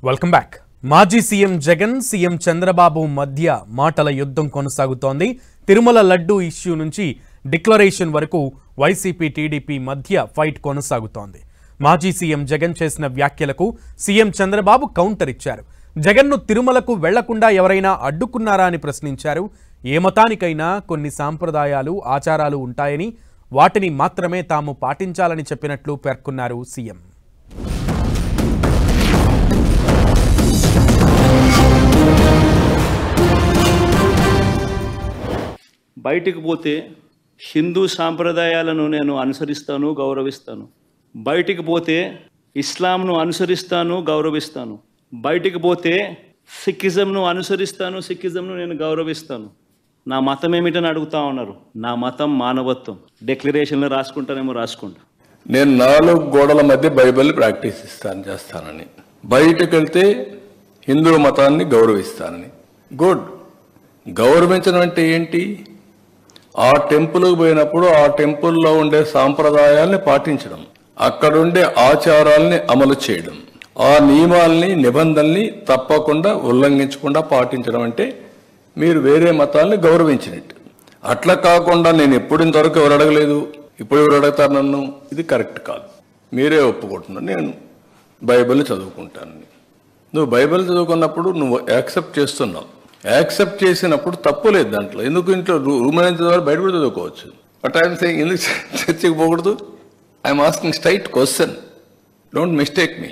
Welcome back. మాజీ CM Jagan, CM Chandrababu మధ్య మాటల యుద్ధం కొనసాగుతోంది. తిరుమల లడ్డు ఇష్యూ నుంచి డిక్లరేషన్ వరకు వైసీపీ టీడీపీ మధ్య ఫైట్ కొనసాగుతోంది. మాజీ సీఎం జగన్ చేసిన వ్యాఖ్యలకు సీఎం చంద్రబాబు కౌంటర్ ఇచ్చారు. జగన్ను తిరుమలకు వెళ్లకుండా ఎవరైనా అడ్డుకున్నారా అని ప్రశ్నించారు. ఏ మతానికైనా కొన్ని సాంప్రదాయాలు, ఆచారాలు ఉంటాయని, వాటిని మాత్రమే తాము పాటించాలని చెప్పినట్లు పేర్కొన్నారు సీఎం. బయటికి పోతే హిందూ సాంప్రదాయాలను నేను అనుసరిస్తాను, గౌరవిస్తాను. బయటికి పోతే ఇస్లాంను అనుసరిస్తాను, గౌరవిస్తాను. బయటికి పోతే సిక్కిజంను అనుసరిస్తాను, సిక్కిజంను నేను గౌరవిస్తాను. నా మతం ఏమిటని అడుగుతా ఉన్నారు. నా మతం మానవత్వం. డిక్లరేషన్లో రాసుకుంటానేమో రాసుకుంటా. నేను 4 గోడల మధ్య బైబిల్ ప్రాక్టీస్ చేస్తానని, బయటకు వెళ్తే హిందూ మతాన్ని గౌరవిస్తానని. గుడ్. గౌరవించడం అంటే ఏంటి? ఆ టెంపుల్కి పోయినప్పుడు ఆ టెంపుల్లో ఉండే సాంప్రదాయాల్ని పాటించడం, అక్కడుండే ఆచారాల్ని అమలు చేయడం, ఆ నియమాల్ని, నిబంధనల్ని తప్పకుండా ఉల్లంఘించకుండా పాటించడం అంటే మీరు వేరే మతాల్ని గౌరవించినట్టు. అట్లా కాకుండా నేను ఎప్పుడు ఇంతవరకు ఎవరు అడగలేదు, ఇప్పుడు ఎవరు అడుగుతారు నన్ను, ఇది కరెక్ట్ కాదు. మీరే ఒప్పుకుంటున్నారు నేను బైబిల్ చదువుకుంటానని. నువ్వు బైబిల్ చదువుకున్నప్పుడు నువ్వు యాక్సెప్ట్ చేస్తున్నావు. యాక్సెప్ట్ చేసినప్పుడు తప్పు లేదు దాంట్లో. ఎందుకు ఇంట్లో రూమ్ అనేది బయట కూడా చదువుకోవచ్చు. బట్ ఐఎమ్ సేయింగ్ ఎందుకు చర్చకి పోకూడదు? I'm asking straight question. Don't mistake me.